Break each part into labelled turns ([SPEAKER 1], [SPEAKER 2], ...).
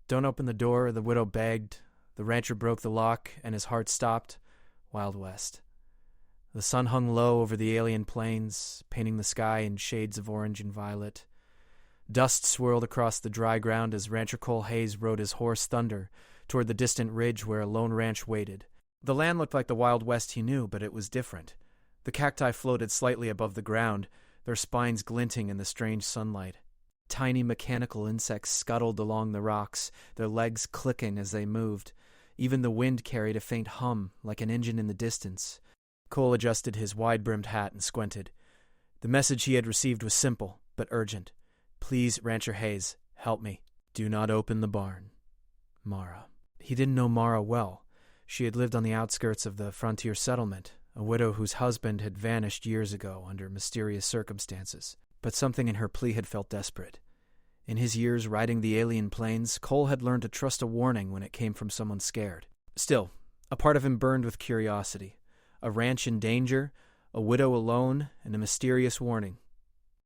[SPEAKER 1] "Don't open the door," the widow begged. The rancher broke the lock, and his heart stopped. Wild West. The sun hung low over the alien plains, painting the sky in shades of orange and violet. Dust swirled across the dry ground as Rancher Cole Hayes rode his horse Thunder toward the distant ridge where a lone ranch waited. The land looked like the Wild West he knew, but it was different. The cacti floated slightly above the ground, their spines glinting in the strange sunlight. Tiny mechanical insects scuttled along the rocks, their legs clicking as they moved. Even the wind carried a faint hum, like an engine in the distance. Cole adjusted his wide-brimmed hat and squinted. The message he had received was simple, but urgent. "Please, Rancher Hayes, help me. Do not open the barn. Mara." He didn't know Mara well. She had lived on the outskirts of the frontier settlement, a widow whose husband had vanished years ago under mysterious circumstances. But something in her plea had felt desperate. In his years riding the alien plains, Cole had learned to trust a warning when it came from someone scared. Still, a part of him burned with curiosity. A ranch in danger, a widow alone, and a mysterious warning.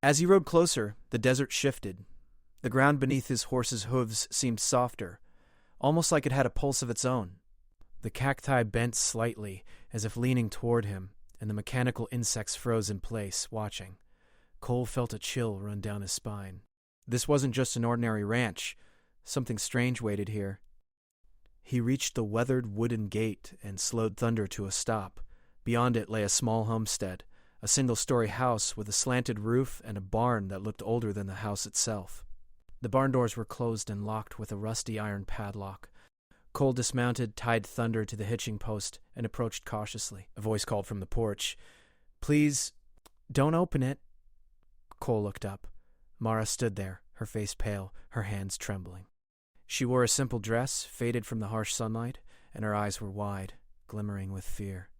[SPEAKER 1] As he rode closer, the desert shifted. The ground beneath his horse's hooves seemed softer, almost like it had a pulse of its own. The cacti bent slightly, as if leaning toward him, and the mechanical insects froze in place, watching. Cole felt a chill run down his spine. This wasn't just an ordinary ranch. Something strange waited here. He reached the weathered wooden gate and slowed Thunder to a stop. Beyond it lay a small homestead, a single-story house with a slanted roof and a barn that looked older than the house itself. The barn doors were closed and locked with a rusty iron padlock. Cole dismounted, tied Thunder to the hitching post, and approached cautiously. A voice called from the porch. "Please, don't open it." Cole looked up. Mara stood there, her face pale, her hands trembling. She wore a simple dress, faded from the harsh sunlight, and her eyes were wide, glimmering with fear.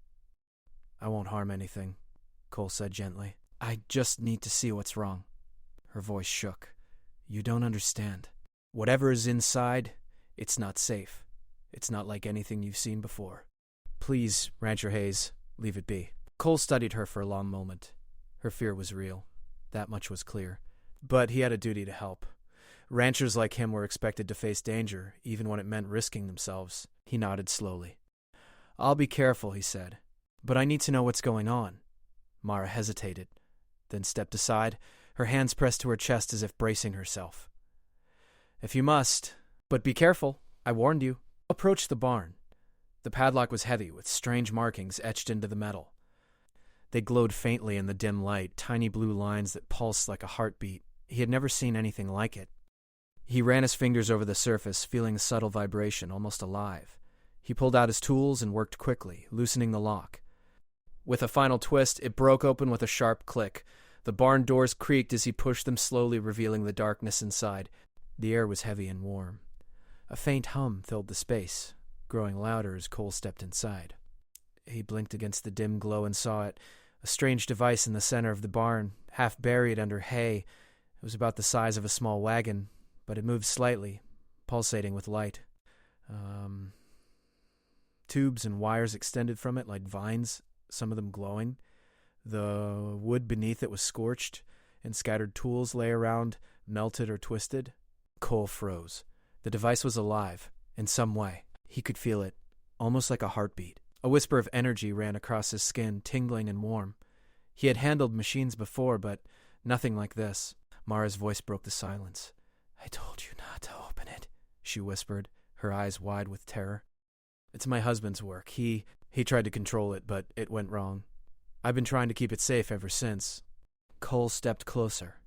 [SPEAKER 1] "I won't harm anything," Cole said gently. "I just need to see what's wrong." Her voice shook. "You don't understand. Whatever is inside, it's not safe. It's not like anything you've seen before. Please, Rancher Hayes, leave it be." Cole studied her for a long moment. Her fear was real. That much was clear. But he had a duty to help. Ranchers like him were expected to face danger, even when it meant risking themselves. He nodded slowly. "I'll be careful," he said. "But I need to know what's going on." Mara hesitated, then stepped aside, her hands pressed to her chest as if bracing herself. "If you must, but be careful, I warned you." Approached the barn. The padlock was heavy, with strange markings etched into the metal. They glowed faintly in the dim light, tiny blue lines that pulsed like a heartbeat. He had never seen anything like it. He ran his fingers over the surface, feeling a subtle vibration, almost alive. He pulled out his tools and worked quickly, loosening the lock. With a final twist, it broke open with a sharp click. The barn doors creaked as he pushed them slowly, revealing the darkness inside. The air was heavy and warm. A faint hum filled the space, growing louder as Cole stepped inside. He blinked against the dim glow and saw it, a strange device in the center of the barn, half buried under hay. It was about the size of a small wagon, but it moved slightly, pulsating with light. Tubes and wires extended from it like vines, some of them glowing. The wood beneath it was scorched, and scattered tools lay around, melted or twisted. Cole froze. The device was alive, in some way. He could feel it, almost like a heartbeat. A whisper of energy ran across his skin, tingling and warm. He had handled machines before, but nothing like this. Mara's voice broke the silence. "I told you not to open it," she whispered, her eyes wide with terror. "It's my husband's work. He tried to control it, but it went wrong. I've been trying to keep it safe ever since." Cole stepped closer.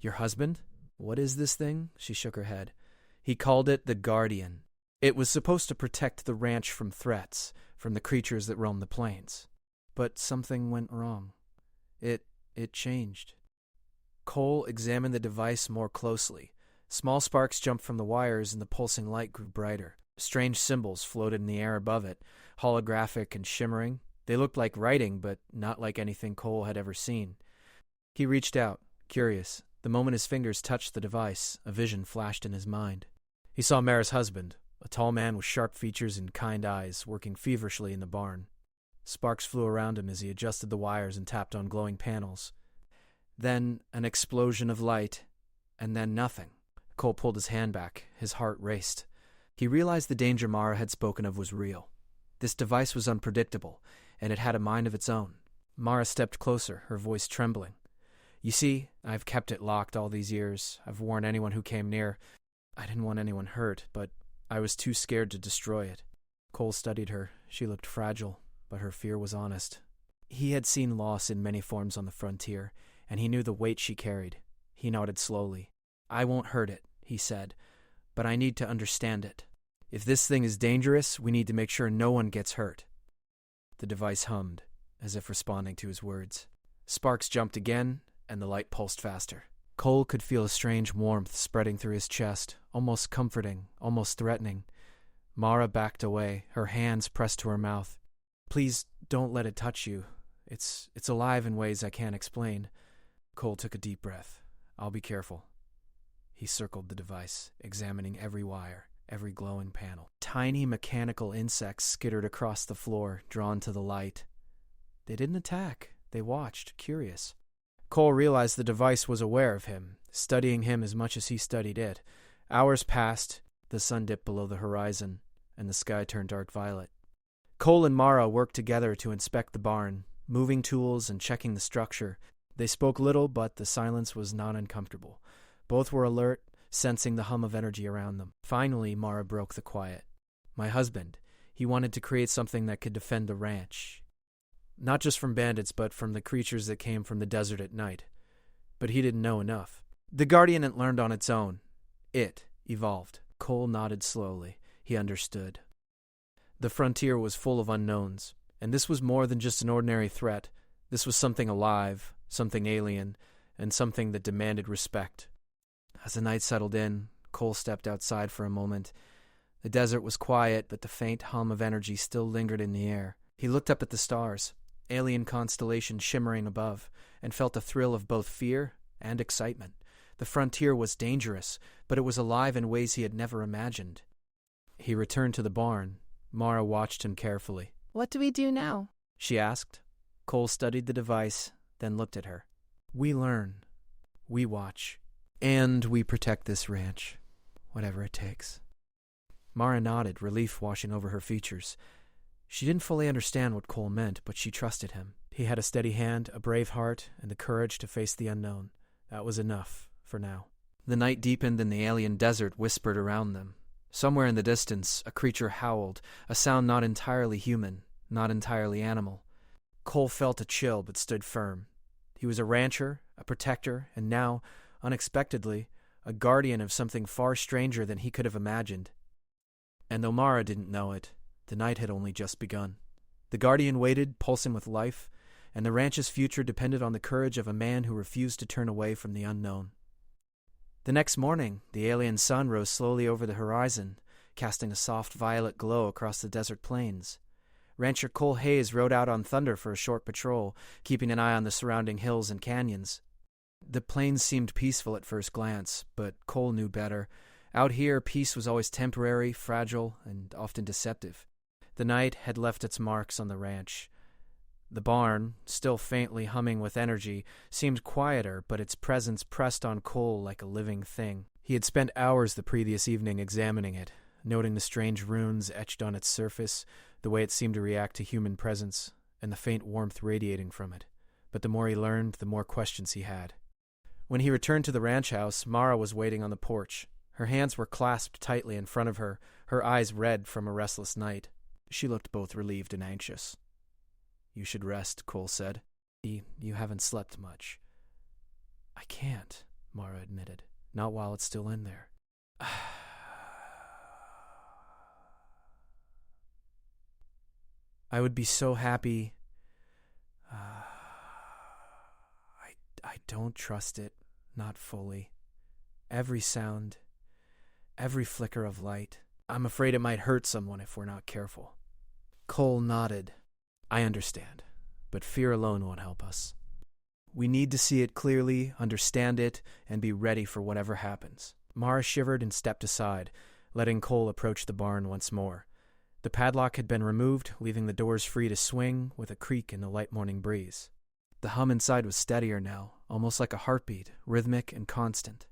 [SPEAKER 1] "Your husband? What is this thing?" She shook her head. "He called it the Guardian. It was supposed to protect the ranch from threats, from the creatures that roam the plains. But something went wrong. It changed." Cole examined the device more closely. Small sparks jumped from the wires and the pulsing light grew brighter. Strange symbols floated in the air above it, holographic and shimmering. They looked like writing, but not like anything Cole had ever seen. He reached out, curious. The moment his fingers touched the device, a vision flashed in his mind. He saw Mara's husband, a tall man with sharp features and kind eyes, working feverishly in the barn. Sparks flew around him as he adjusted the wires and tapped on glowing panels. Then an explosion of light, and then nothing. Cole pulled his hand back. His heart raced. He realized the danger Mara had spoken of was real. This device was unpredictable, and it had a mind of its own. Mara stepped closer, her voice trembling. You see, I've kept it locked all these years. I've warned anyone who came near. I didn't want anyone hurt, but I was too scared to destroy it. Cole studied her. She looked fragile, but her fear was honest. He had seen loss in many forms on the frontier, and he knew the weight she carried. He nodded slowly. I won't hurt it, he said, but I need to understand it. If this thing is dangerous, we need to make sure no one gets hurt. The device hummed, as if responding to his words. Sparks jumped again, and the light pulsed faster. Cole could feel a strange warmth spreading through his chest, almost comforting, almost threatening. Mara backed away, her hands pressed to her mouth. Please don't let it touch you. It's alive in ways I can't explain. Cole took a deep breath. I'll be careful. He circled the device, examining every wire, every glowing panel. Tiny mechanical insects skittered across the floor, drawn to the light. They didn't attack. They watched, curious. Cole realized the device was aware of him, studying him as much as he studied it. Hours passed, the sun dipped below the horizon, and the sky turned dark violet. Cole and Mara worked together to inspect the barn, moving tools and checking the structure. They spoke little, but the silence was not uncomfortable. Both were alert, sensing the hum of energy around them. Finally, Mara broke the quiet. My husband, he wanted to create something that could defend the ranch. Not just from bandits, but from the creatures that came from the desert at night. But he didn't know enough. The Guardian had learned on its own. It evolved. Cole nodded slowly. He understood. The frontier was full of unknowns, and this was more than just an ordinary threat. This was something alive, something alien, and something that demanded respect. As the night settled in, Cole stepped outside for a moment. The desert was quiet, but the faint hum of energy still lingered in the air. He looked up at the stars, alien constellations shimmering above, and felt a thrill of both fear and excitement. The frontier was dangerous, but it was alive in ways he had never imagined. He returned to the barn. Mara watched him carefully.
[SPEAKER 2] What do we do now?
[SPEAKER 1] She asked. Cole studied the device, then looked at her. We learn. We watch. And we protect this ranch, whatever it takes. Mara nodded, relief washing over her features. She didn't fully understand what Cole meant, but she trusted him. He had a steady hand, a brave heart, and the courage to face the unknown. That was enough, for now. The night deepened and the alien desert whispered around them. Somewhere in the distance, a creature howled, a sound not entirely human, not entirely animal. Cole felt a chill but stood firm. He was a rancher, a protector, and now, unexpectedly, a guardian of something far stranger than he could have imagined. And though Mara didn't know it, the night had only just begun. The guardian waited, pulsing with life, and the ranch's future depended on the courage of a man who refused to turn away from the unknown. The next morning, the alien sun rose slowly over the horizon, casting a soft violet glow across the desert plains. Rancher Cole Hayes rode out on Thunder for a short patrol, keeping an eye on the surrounding hills and canyons. The plains seemed peaceful at first glance, but Cole knew better. Out here, peace was always temporary, fragile, and often deceptive. The night had left its marks on the ranch. The barn, still faintly humming with energy, seemed quieter, but its presence pressed on Cole like a living thing. He had spent hours the previous evening examining it, noting the strange runes etched on its surface, the way it seemed to react to human presence, and the faint warmth radiating from it. But the more he learned, the more questions he had. When he returned to the ranch house, Mara was waiting on the porch. Her hands were clasped tightly in front of her, her eyes red from a restless night. She looked both relieved and anxious. You should rest, Cole said. You haven't slept much. I can't, Mara admitted. Not while it's still in there. I would be so happy. I don't trust it, not fully. Every sound, every flicker of light. I'm afraid it might hurt someone if we're not careful. Cole nodded. I understand, but fear alone won't help us. We need to see it clearly, understand it, and be ready for whatever happens. Mara shivered and stepped aside, letting Cole approach the barn once more. The padlock had been removed, leaving the doors free to swing with a creak in the light morning breeze. The hum inside was steadier now, almost like a heartbeat, rhythmic and constant.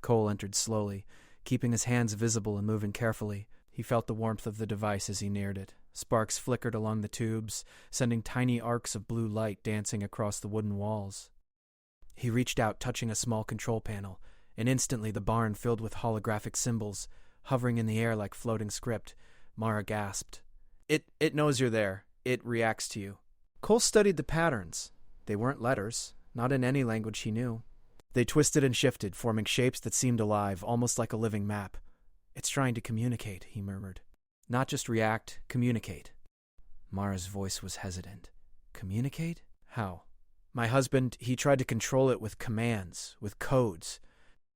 [SPEAKER 1] Cole entered slowly, keeping his hands visible and moving carefully. He felt the warmth of the device as he neared it. Sparks flickered along the tubes, sending tiny arcs of blue light dancing across the wooden walls. He reached out, touching a small control panel, and instantly the barn filled with holographic symbols, hovering in the air like floating script. Mara gasped. It knows you're there. It reacts to you. Cole studied the patterns. They weren't letters, not in any language he knew. They twisted and shifted, forming shapes that seemed alive, almost like a living map. It's trying to communicate, he murmured. Not just react, communicate. Mara's voice was hesitant. Communicate? How? My husband, he tried to control it with commands, with codes.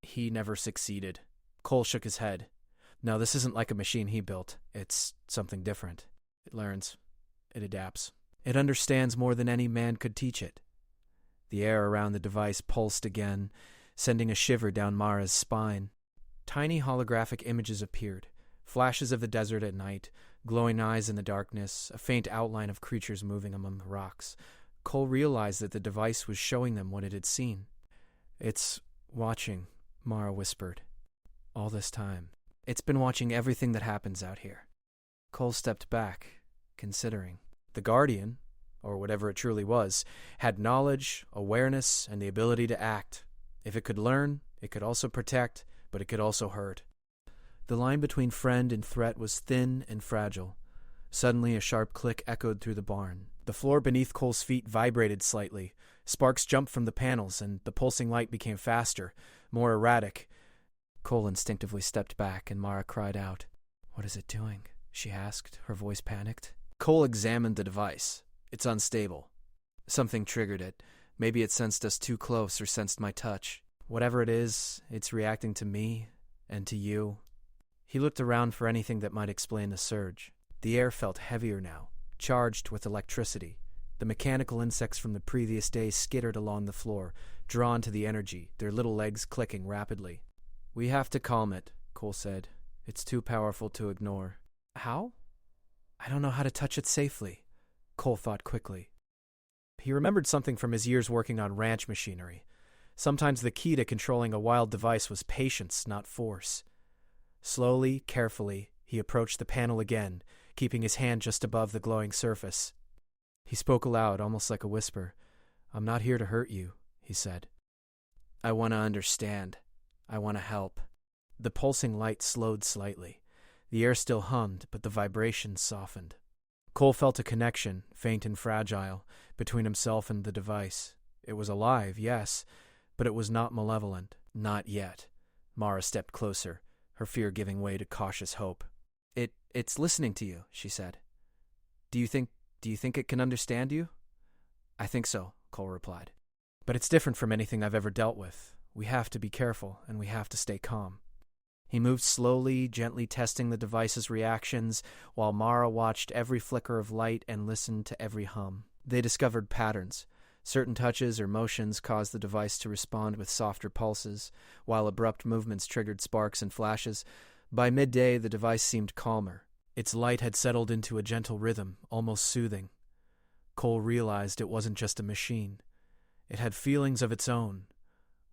[SPEAKER 1] He never succeeded. Cole shook his head. No, this isn't like a machine he built. It's something different. It learns. It adapts. It understands more than any man could teach it. The air around the device pulsed again, sending a shiver down Mara's spine. Tiny holographic images appeared, flashes of the desert at night, glowing eyes in the darkness, a faint outline of creatures moving among the rocks. Cole realized that the device was showing them what it had seen. It's watching, Mara whispered. All this time. It's been watching everything that happens out here. Cole stepped back, considering. The Guardian, or whatever it truly was, had knowledge, awareness, and the ability to act. If it could learn, it could also protect, but it could also hurt. The line between friend and threat was thin and fragile. Suddenly, a sharp click echoed through the barn. The floor beneath Cole's feet vibrated slightly. Sparks jumped from the panels, and the pulsing light became faster, more erratic. Cole instinctively stepped back, and Mara cried out. What is it doing? She asked, her voice panicked. Cole examined the device. It's unstable. Something triggered it. Maybe it sensed us too close or sensed my touch. Whatever it is, it's reacting to me and to you. He looked around for anything that might explain the surge. The air felt heavier now, charged with electricity. The mechanical insects from the previous day skittered along the floor, drawn to the energy, their little legs clicking rapidly. We have to calm it, Cole said. It's too powerful to ignore. How? I don't know how to touch it safely, Cole thought quickly. He remembered something from his years working on ranch machinery. Sometimes the key to controlling a wild device was patience, not force. Slowly, carefully, he approached the panel again, keeping his hand just above the glowing surface. He spoke aloud, almost like a whisper. I'm not here to hurt you, he said. I want to understand. I want to help. The pulsing light slowed slightly. The air still hummed, but the vibrations softened. Cole felt a connection, faint and fragile, between himself and the device. It was alive, yes, but it was not malevolent. Not yet. Mara stepped closer, her fear giving way to cautious hope. It's listening to you, she said. Do you think it can understand you? I think so, Cole replied. But it's different from anything I've ever dealt with. We have to be careful, and we have to stay calm. He moved slowly, gently testing the device's reactions, while Mara watched every flicker of light and listened to every hum. They discovered patterns. Certain touches or motions caused the device to respond with softer pulses, while abrupt movements triggered sparks and flashes. By midday, the device seemed calmer. Its light had settled into a gentle rhythm, almost soothing. Cole realized it wasn't just a machine. It had feelings of its own,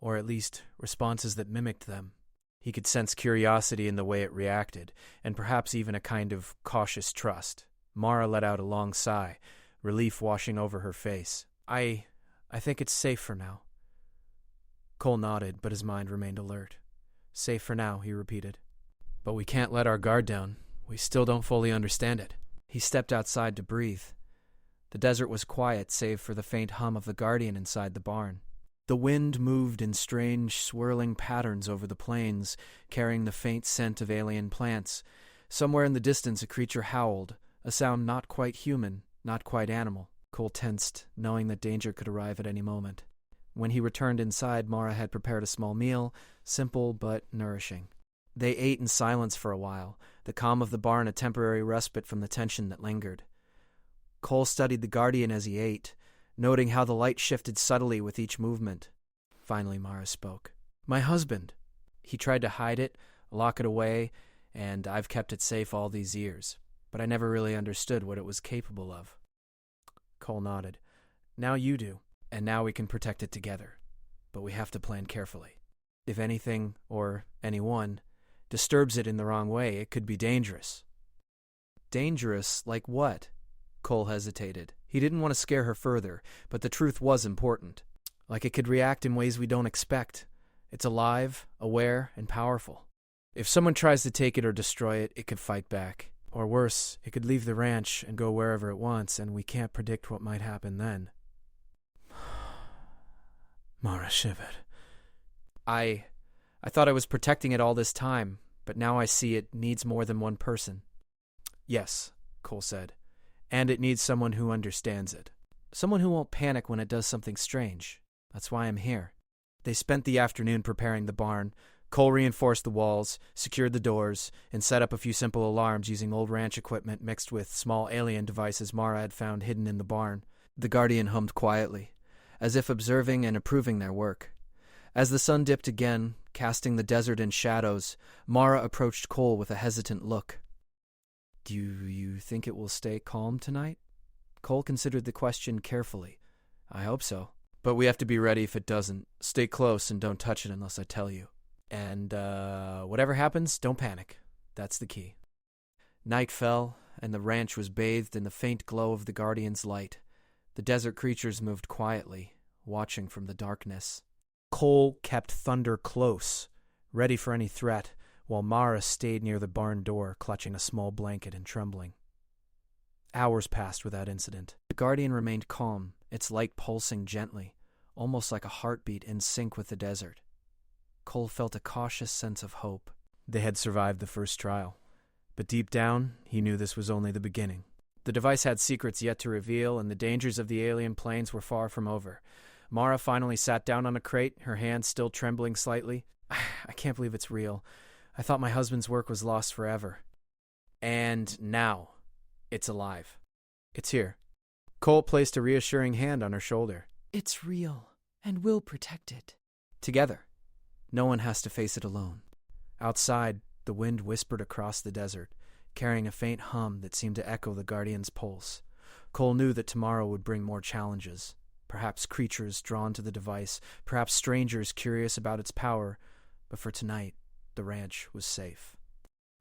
[SPEAKER 1] or at least responses that mimicked them. He could sense curiosity in the way it reacted, and perhaps even a kind of cautious trust. Mara let out a long sigh, relief washing over her face. I think it's safe for now. Cole nodded, but his mind remained alert. Safe for now, he repeated. But we can't let our guard down. We still don't fully understand it. He stepped outside to breathe. The desert was quiet, save for the faint hum of the Guardian inside the barn. The wind moved in strange, swirling patterns over the plains, carrying the faint scent of alien plants. Somewhere in the distance, a creature howled, a sound not quite human, not quite animal. Cole tensed, knowing that danger could arrive at any moment. When he returned inside, Mara had prepared a small meal, simple but nourishing. They ate in silence for a while, the calm of the barn a temporary respite from the tension that lingered. Cole studied the Guardian as he ate, noting how the light shifted subtly with each movement. Finally, Mara spoke. My husband. He tried to hide it, lock it away, and I've kept it safe all these years, but I never really understood what it was capable of. Cole nodded. Now you do, and now we can protect it together. But we have to plan carefully. If anything, or anyone, disturbs it in the wrong way, it could be dangerous. Dangerous like what? Cole hesitated. He didn't want to scare her further, but the truth was important. Like it could react in ways we don't expect. It's alive, aware, and powerful. If someone tries to take it or destroy it, it could fight back. Or worse, it could leave the ranch and go wherever it wants, and we can't predict what might happen then. Mara shivered. I thought I was protecting it all this time, but now I see it needs more than one person. Yes, Cole said, and it needs someone who understands it. Someone who won't panic when it does something strange. That's why I'm here. They spent the afternoon preparing the barn. Cole reinforced the walls, secured the doors, and set up a few simple alarms using old ranch equipment mixed with small alien devices Mara had found hidden in the barn. The Guardian hummed quietly, as if observing and approving their work. As the sun dipped again, casting the desert in shadows, Mara approached Cole with a hesitant look. Do you think it will stay calm tonight? Cole considered the question carefully. I hope so. But we have to be ready if it doesn't. Stay close and don't touch it unless I tell you. And, whatever happens, don't panic. That's the key. Night fell, and the ranch was bathed in the faint glow of the Guardian's light. The desert creatures moved quietly, watching from the darkness. Cole kept Thunder close, ready for any threat, while Mara stayed near the barn door, clutching a small blanket and trembling. Hours passed without incident. The Guardian remained calm, its light pulsing gently, almost like a heartbeat in sync with the desert. Cole felt a cautious sense of hope. They had survived the first trial, but deep down, he knew this was only the beginning. The device had secrets yet to reveal, and the dangers of the alien planes were far from over. Mara finally sat down on a crate, her hands still trembling slightly. I can't believe it's real. I thought my husband's work was lost forever. And now, it's alive. It's here. Cole placed a reassuring hand on her shoulder. It's real, and we'll protect it. Together. No one has to face it alone. Outside, the wind whispered across the desert, carrying a faint hum that seemed to echo the Guardian's pulse. Cole knew that tomorrow would bring more challenges. Perhaps creatures drawn to the device, perhaps strangers curious about its power, but for tonight, the ranch was safe.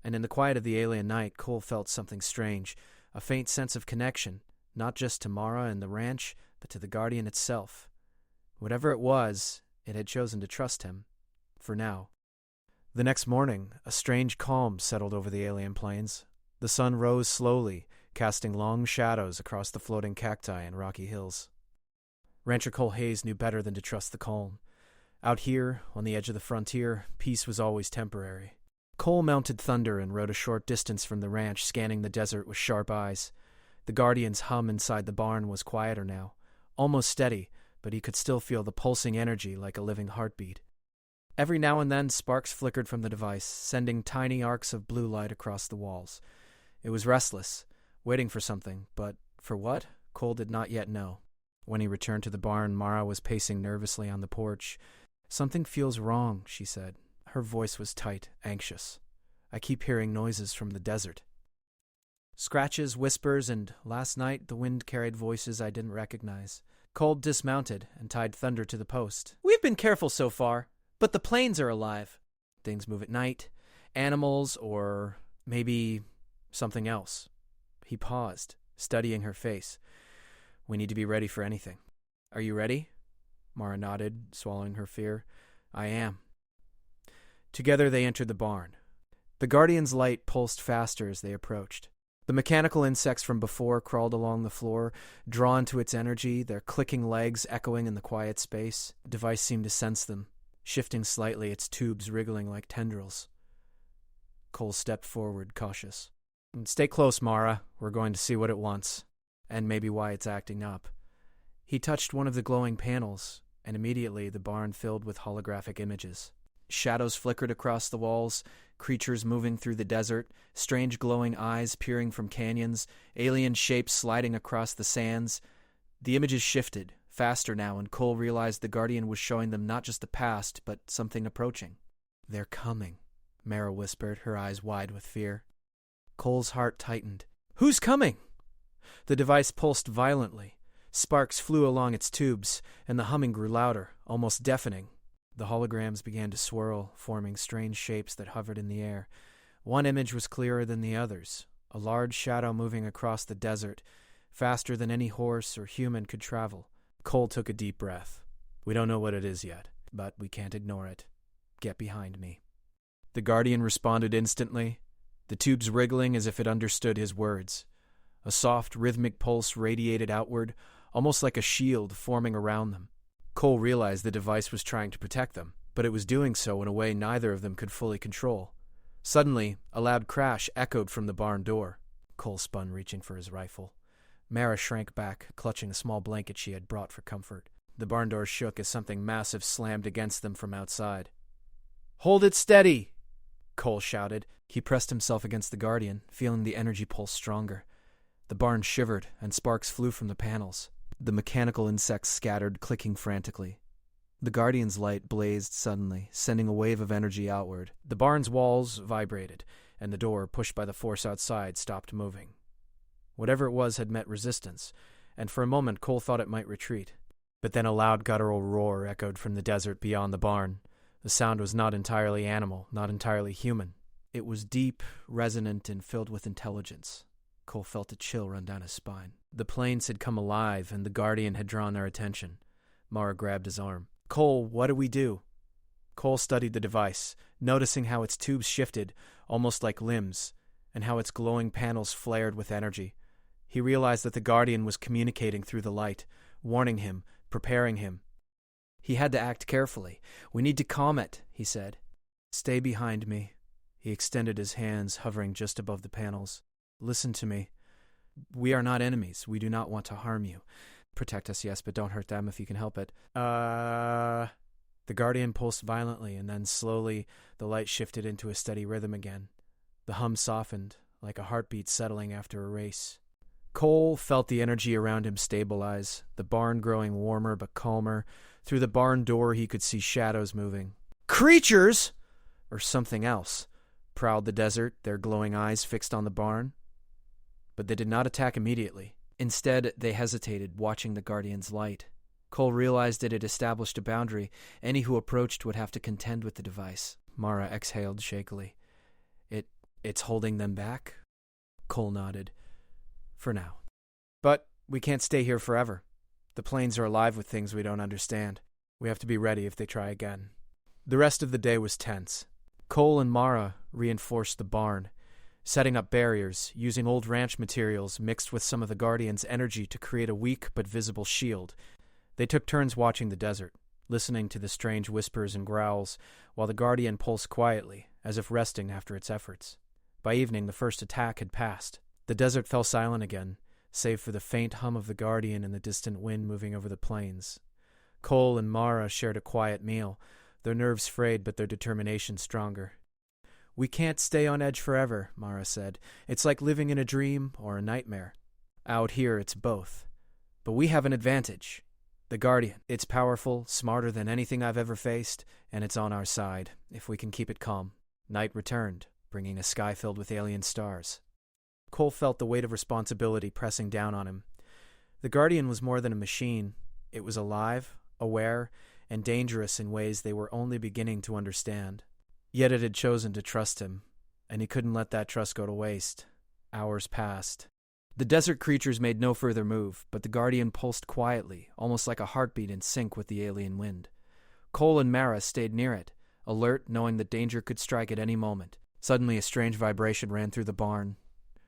[SPEAKER 1] And in the quiet of the alien night, Cole felt something strange, a faint sense of connection, not just to Mara and the ranch, but to the Guardian itself. Whatever it was, it had chosen to trust him. For now. The next morning, a strange calm settled over the alien plains. The sun rose slowly, casting long shadows across the floating cacti and rocky hills. Rancher Cole Hayes knew better than to trust the calm. Out here, on the edge of the frontier, peace was always temporary. Cole mounted Thunder and rode a short distance from the ranch, scanning the desert with sharp eyes. The Guardian's hum inside the barn was quieter now, almost steady, but he could still feel the pulsing energy like a living heartbeat. Every now and then, sparks flickered from the device, sending tiny arcs of blue light across the walls. It was restless, waiting for something, but for what? Cole did not yet know. When he returned to the barn, Mara was pacing nervously on the porch. Something feels wrong, she said. Her voice was tight, anxious. I keep hearing noises from the desert. Scratches, whispers, and last night the wind carried voices I didn't recognize. Cole dismounted and tied Thunder to the post. We've been careful so far. But the planes are alive. Things move at night. Animals, or maybe something else. He paused, studying her face. We need to be ready for anything. Are you ready? Mara nodded, swallowing her fear. I am. Together they entered the barn. The Guardian's light pulsed faster as they approached. The mechanical insects from before crawled along the floor, drawn to its energy, their clicking legs echoing in the quiet space. The device seemed to sense them, shifting slightly, its tubes wriggling like tendrils. Cole stepped forward, cautious. Stay close, Mara. We're going to see what it wants, and maybe why it's acting up. He touched one of the glowing panels, and immediately the barn filled with holographic images. Shadows flickered across the walls, creatures moving through the desert, strange glowing eyes peering from canyons, alien shapes sliding across the sands. The images shifted, faster now, and Cole realized the Guardian was showing them not just the past, but something approaching. They're coming, Mara whispered, her eyes wide with fear. Cole's heart tightened. Who's coming? The device pulsed violently. Sparks flew along its tubes, and the humming grew louder, almost deafening. The holograms began to swirl, forming strange shapes that hovered in the air. One image was clearer than the others, a large shadow moving across the desert, faster than any horse or human could travel. Cole took a deep breath. We don't know what it is yet, but we can't ignore it. Get behind me. The Guardian responded instantly, the tubes wriggling as if it understood his words. A soft, rhythmic pulse radiated outward, almost like a shield forming around them. Cole realized the device was trying to protect them, but it was doing so in a way neither of them could fully control. Suddenly, a loud crash echoed from the barn door. Cole spun, reaching for his rifle. Mara shrank back, clutching a small blanket she had brought for comfort. The barn door shook as something massive slammed against them from outside. "Hold it steady!" Cole shouted. He pressed himself against the Guardian, feeling the energy pulse stronger. The barn shivered, and sparks flew from the panels. The mechanical insects scattered, clicking frantically. The Guardian's light blazed suddenly, sending a wave of energy outward. The barn's walls vibrated, and the door, pushed by the force outside, stopped moving. Whatever it was had met resistance, and for a moment Cole thought it might retreat. But then a loud guttural roar echoed from the desert beyond the barn. The sound was not entirely animal, not entirely human. It was deep, resonant, and filled with intelligence. Cole felt a chill run down his spine. The plains had come alive, and the Guardian had drawn their attention. Mara grabbed his arm. "Cole, what do we do?" Cole studied the device, noticing how its tubes shifted, almost like limbs, and how its glowing panels flared with energy. He realized that the Guardian was communicating through the light, warning him, preparing him. He had to act carefully. "We need to calm it," he said. "Stay behind me." He extended his hands, hovering just above the panels. "Listen to me. We are not enemies. We do not want to harm you. Protect us, yes, but don't hurt them if you can help it." The Guardian pulsed violently, and then slowly the light shifted into a steady rhythm again. The hum softened, like a heartbeat settling after a race. Cole felt the energy around him stabilize, the barn growing warmer but calmer. Through the barn door he could see shadows moving. "Creatures!" Or something else, prowled the desert, their glowing eyes fixed on the barn. But they did not attack immediately. Instead, they hesitated, watching the Guardian's light. Cole realized it had established a boundary. Any who approached would have to contend with the device. Mara exhaled shakily. It's holding them back?" Cole nodded. "For now. But we can't stay here forever. The plains are alive with things we don't understand. We have to be ready if they try again." The rest of the day was tense. Cole and Mara reinforced the barn, setting up barriers, using old ranch materials mixed with some of the Guardian's energy to create a weak but visible shield. They took turns watching the desert, listening to the strange whispers and growls, while the Guardian pulsed quietly, as if resting after its efforts. By evening, the first attack had passed. The desert fell silent again, save for the faint hum of the Guardian and the distant wind moving over the plains. Cole and Mara shared a quiet meal, their nerves frayed but their determination stronger. "We can't stay on edge forever," Mara said. "It's like living in a dream or a nightmare. Out here, it's both. But we have an advantage. The Guardian. It's powerful, smarter than anything I've ever faced, and it's on our side, if we can keep it calm." Night returned, bringing a sky filled with alien stars. Cole felt the weight of responsibility pressing down on him. The Guardian was more than a machine. It was alive, aware, and dangerous in ways they were only beginning to understand. Yet it had chosen to trust him, and he couldn't let that trust go to waste. Hours passed. The desert creatures made no further move, but the Guardian pulsed quietly, almost like a heartbeat in sync with the alien wind. Cole and Mara stayed near it, alert, knowing that danger could strike at any moment. Suddenly a strange vibration ran through the barn.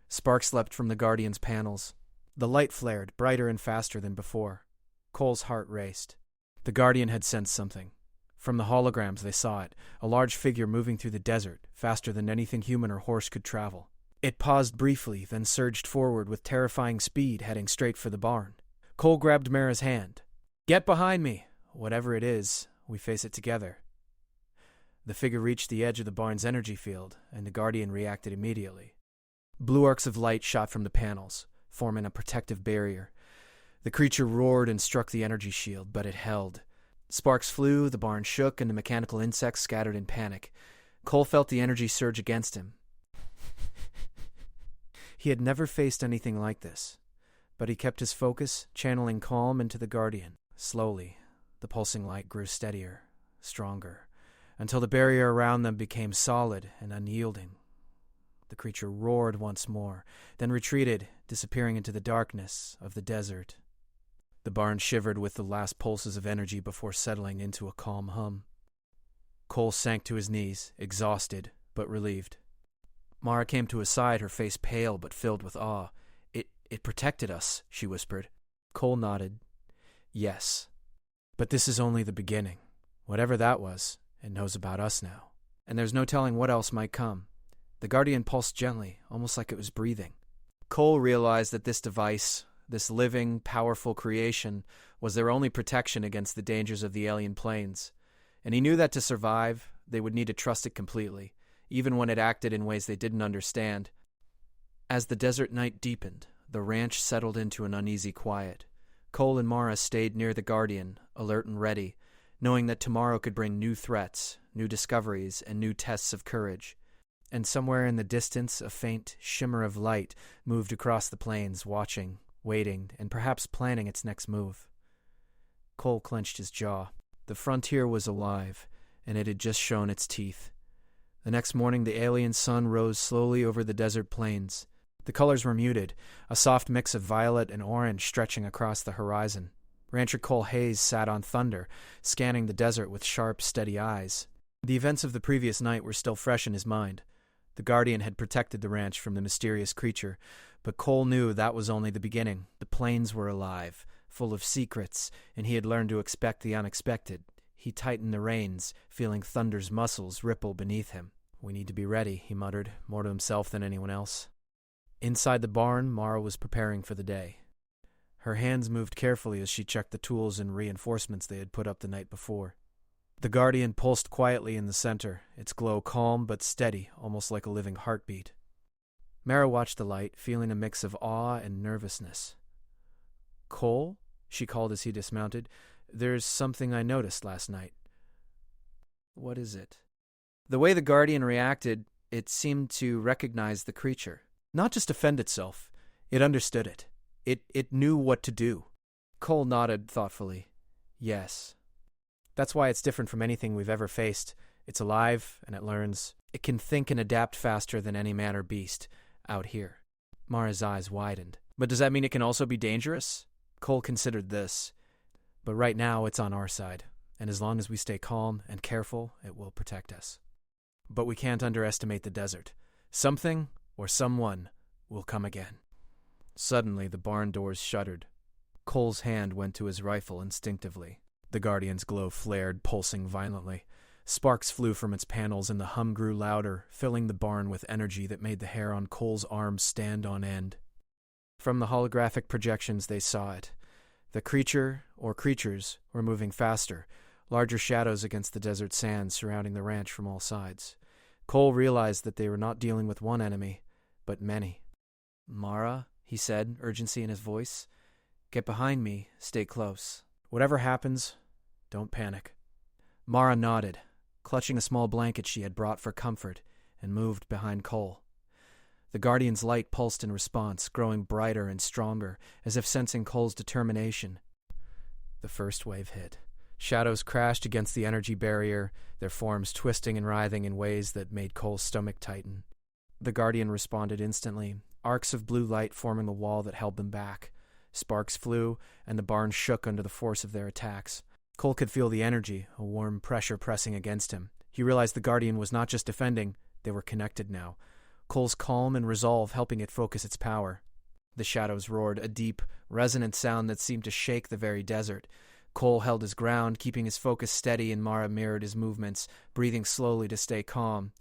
[SPEAKER 1] Sparks leapt from the Guardian's panels. The light flared, brighter and faster than before. Cole's heart raced. The Guardian had sensed something. From the holograms they saw it, a large figure moving through the desert, faster than anything human or horse could travel. It paused briefly, then surged forward with terrifying speed, heading straight for the barn. Cole grabbed Mara's hand. "Get behind me! Whatever it is, we face it together." The figure reached the edge of the barn's energy field, and the Guardian reacted immediately. Blue arcs of light shot from the panels, forming a protective barrier. The creature roared and struck the energy shield, but it held. Sparks flew, the barn shook, and the mechanical insects scattered in panic. Cole felt the energy surge against him. He had never faced anything like this, but he kept his focus, channeling calm into the Guardian. Slowly, the pulsing light grew steadier, stronger, until the barrier around them became solid and unyielding. The creature roared once more, then retreated, disappearing into the darkness of the desert. The barn shivered with the last pulses of energy before settling into a calm hum. Cole sank to his knees, exhausted but relieved. Mara came to his side, her face pale but filled with awe. It protected us, she whispered. Cole nodded. Yes. But this is only the beginning. Whatever that was, it knows about us now. And there's no telling what else might come. The Guardian pulsed gently, almost like it was breathing. Cole realized that this device, this living, powerful creation, was their only protection against the dangers of the alien planes. And he knew that to survive, they would need to trust it completely, even when it acted in ways they didn't understand. As the desert night deepened, the ranch settled into an uneasy quiet. Cole and Mara stayed near the Guardian, alert and ready, knowing that tomorrow could bring new threats, new discoveries, and new tests of courage. And somewhere in the distance, a faint shimmer of light moved across the plains, watching, waiting, and perhaps planning its next move. Cole clenched his jaw. The frontier was alive, and it had just shown its teeth. The next morning, the alien sun rose slowly over the desert plains. The colors were muted, a soft mix of violet and orange stretching across the horizon. Rancher Cole Hayes sat on Thunder, scanning the desert with sharp, steady eyes. The events of the previous night were still fresh in his mind. The Guardian had protected the ranch from the mysterious creature, but Cole knew that was only the beginning. The plains were alive, full of secrets, and he had learned to expect the unexpected. He tightened the reins, feeling Thunder's muscles ripple beneath him. "We need to be ready," he muttered, more to himself than anyone else. Inside the barn, Mara was preparing for the day. Her hands moved carefully as she checked the tools and reinforcements they had put up the night before. The Guardian pulsed quietly in the center, its glow calm but steady, almost like a living heartbeat. Mara watched the light, feeling a mix of awe and nervousness. "Cole?" she called as he dismounted. "There's something I noticed last night." "What is it?" The way the Guardian reacted, it seemed to recognize the creature. Not just defend itself. It understood it. It knew what to do. Cole nodded thoughtfully. "Yes. That's why it's different from anything we've ever faced. It's alive, and it learns. It can think and adapt faster than any man or beast out here." Mara's eyes widened. "But does that mean it can also be dangerous?" Cole considered this. "But right now, it's on our side. And as long as we stay calm and careful, it will protect us. But we can't underestimate the desert. Something or someone will come again." Suddenly, the barn doors shuddered. Cole's hand went to his rifle instinctively. The Guardian's glow flared, pulsing violently. Sparks flew from its panels, and the hum grew louder, filling the barn with energy that made the hair on Cole's arms stand on end. From the holographic projections, they saw it. The creature, or creatures, were moving faster, larger shadows against the desert sands surrounding the ranch from all sides. Cole realized that they were not dealing with one enemy, but many. "Mara," he said, urgency in his voice, "get behind me, stay close. Whatever happens, don't panic." Mara nodded, clutching a small blanket she had brought for comfort, and moved behind Cole. The Guardian's light pulsed in response, growing brighter and stronger, as if sensing Cole's determination. The first wave hit. Shadows crashed against the energy barrier, their forms twisting and writhing in ways that made Cole's stomach tighten. The Guardian responded instantly, arcs of blue light forming the wall that held them back. Sparks flew, and the barn shook under the force of their attacks. Cole could feel the energy, a warm pressure pressing against him. He realized the Guardian was not just defending, they were connected now. Cole's calm and resolve helping it focus its power. The shadows roared, a deep, resonant sound that seemed to shake the very desert. Cole held his ground, keeping his focus steady, and Mara mirrored his movements, breathing slowly to stay calm.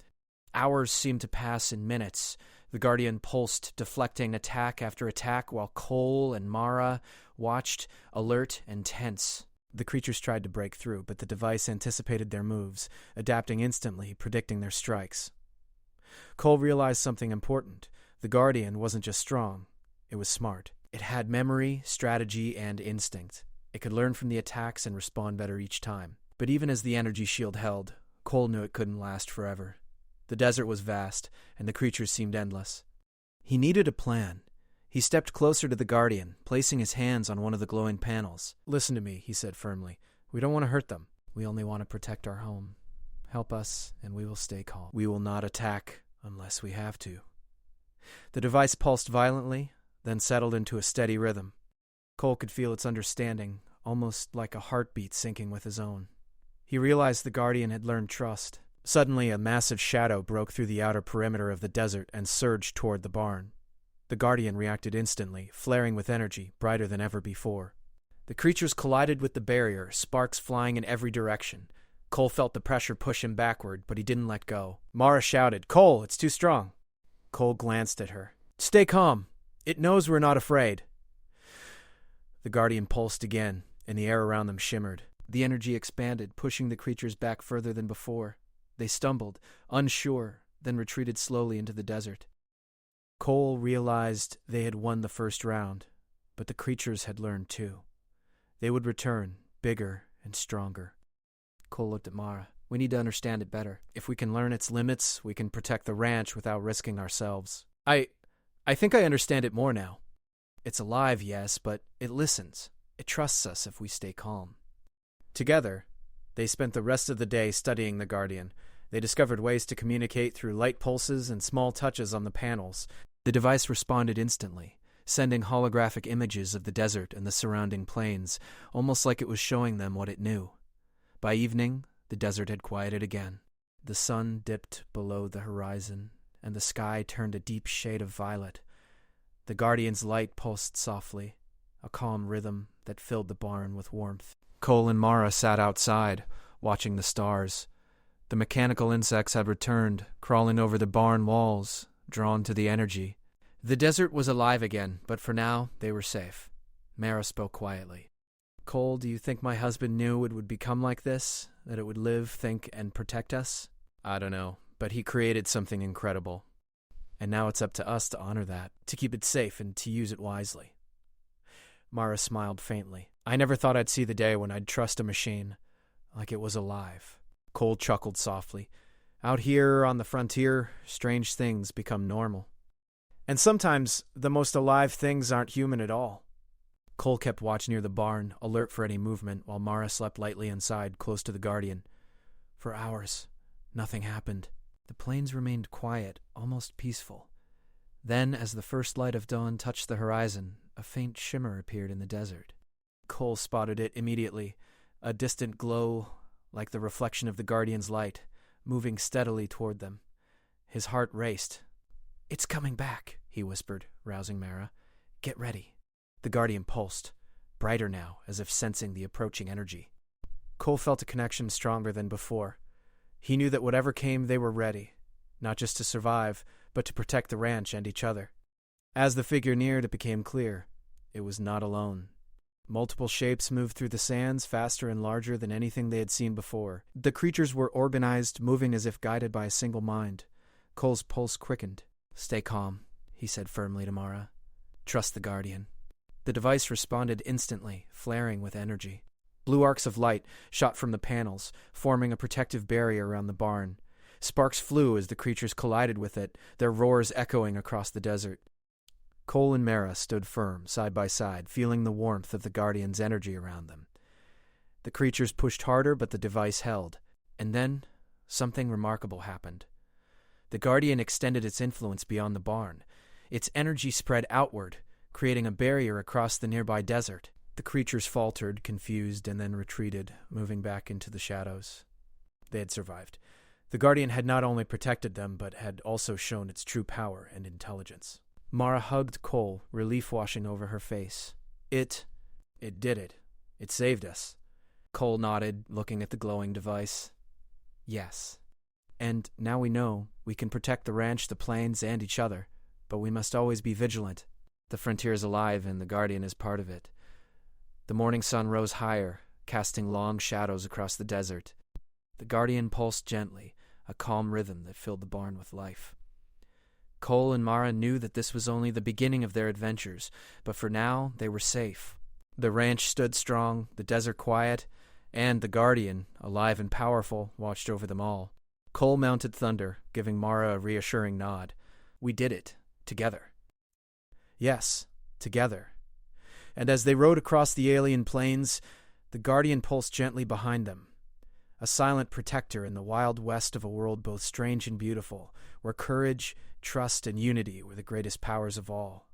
[SPEAKER 1] Hours seemed to pass in minutes. The Guardian pulsed, deflecting attack after attack, while Cole and Mara watched, alert and tense. The creatures tried to break through, but the device anticipated their moves, adapting instantly, predicting their strikes. Cole realized something important. The Guardian wasn't just strong, it was smart. It had memory, strategy, and instinct. It could learn from the attacks and respond better each time. But even as the energy shield held, Cole knew it couldn't last forever. The desert was vast, and the creatures seemed endless. He needed a plan. He stepped closer to the Guardian, placing his hands on one of the glowing panels. "Listen to me," he said firmly. "We don't want to hurt them. We only want to protect our home. Help us, and we will stay calm. We will not attack unless we have to. The device pulsed violently, then settled into a steady rhythm. Cole could feel its understanding, almost like a heartbeat syncing with his own. He realized the Guardian had learned trust. Suddenly, a massive shadow broke through the outer perimeter of the desert and surged toward the barn. The Guardian reacted instantly, flaring with energy, brighter than ever before. The creatures collided with the barrier, sparks flying in every direction. Cole felt the pressure push him backward, but he didn't let go. Mara shouted, "Cole, it's too strong." Cole glanced at her. "Stay calm. It knows we're not afraid." The Guardian pulsed again, and the air around them shimmered. The energy expanded, pushing the creatures back further than before. They stumbled, unsure, then retreated slowly into the desert. Cole realized they had won the first round, but the creatures had learned too. They would return, bigger and stronger. Cole looked at Mara. "We need to understand it better. If we can learn its limits, we can protect the ranch without risking ourselves." I think I understand it more now. It's alive, yes, but it listens. It trusts us if we stay calm. Together, they spent the rest of the day studying the Guardian. They discovered ways to communicate through light pulses and small touches on the panels. The device responded instantly, sending holographic images of the desert and the surrounding plains, almost like it was showing them what it knew. By evening, the desert had quieted again. The sun dipped below the horizon, and the sky turned a deep shade of violet. The Guardian's light pulsed softly, a calm rhythm that filled the barn with warmth. Cole and Mara sat outside, watching the stars. The mechanical insects had returned, crawling over the barn walls, drawn to the energy. The desert was alive again, but for now, they were safe. Mara spoke quietly. "Cole, do you think my husband knew it would become like this? That it would live, think, and protect us?" "I don't know, but he created something incredible. And now it's up to us to honor that, to keep it safe and to use it wisely." Mara smiled faintly. "I never thought I'd see the day when I'd trust a machine, like it was alive." Cole chuckled softly. "Out here on the frontier, strange things become normal. And sometimes the most alive things aren't human at all." Cole kept watch near the barn, alert for any movement, while Mara slept lightly inside, close to the Guardian. For hours, nothing happened. The plains remained quiet, almost peaceful. Then, as the first light of dawn touched the horizon, a faint shimmer appeared in the desert. Cole spotted it immediately, a distant glow like the reflection of the Guardian's light, moving steadily toward them. His heart raced. "It's coming back," he whispered, rousing Mara. "Get ready." The Guardian pulsed, brighter now, as if sensing the approaching energy. Cole felt a connection stronger than before. He knew that whatever came, they were ready, not just to survive, but to protect the ranch and each other. As the figure neared, it became clear. It was not alone. Multiple shapes moved through the sands, faster and larger than anything they had seen before. The creatures were organized, moving as if guided by a single mind. Cole's pulse quickened. "Stay calm," he said firmly to Mara. "Trust the Guardian." The device responded instantly, flaring with energy. Blue arcs of light shot from the panels, forming a protective barrier around the barn. Sparks flew as the creatures collided with it, their roars echoing across the desert. Cole and Mara stood firm, side by side, feeling the warmth of the Guardian's energy around them. The creatures pushed harder, but the device held. And then, something remarkable happened. The Guardian extended its influence beyond the barn. Its energy spread outward, creating a barrier across the nearby desert. The creatures faltered, confused, and then retreated, moving back into the shadows. They had survived. The Guardian had not only protected them, but had also shown its true power and intelligence. Mara hugged Cole, relief washing over her face. It did it. It saved us. Cole nodded, looking at the glowing device. Yes. And now we know we can protect the ranch, the plains, and each other, but we must always be vigilant. The frontier is alive, and the Guardian is part of it. The morning sun rose higher, casting long shadows across the desert. The Guardian pulsed gently, a calm rhythm that filled the barn with life. Cole and Mara knew that this was only the beginning of their adventures, but for now they were safe. The ranch stood strong, the desert quiet, and the Guardian, alive and powerful, watched over them all. Cole mounted Thunder, giving Mara a reassuring nod. We did it, together. Yes, together. And as they rode across the alien plains, the Guardian pulsed gently behind them. a silent protector in the wild west of a world both strange and beautiful, where courage, trust, and unity were the greatest powers of all.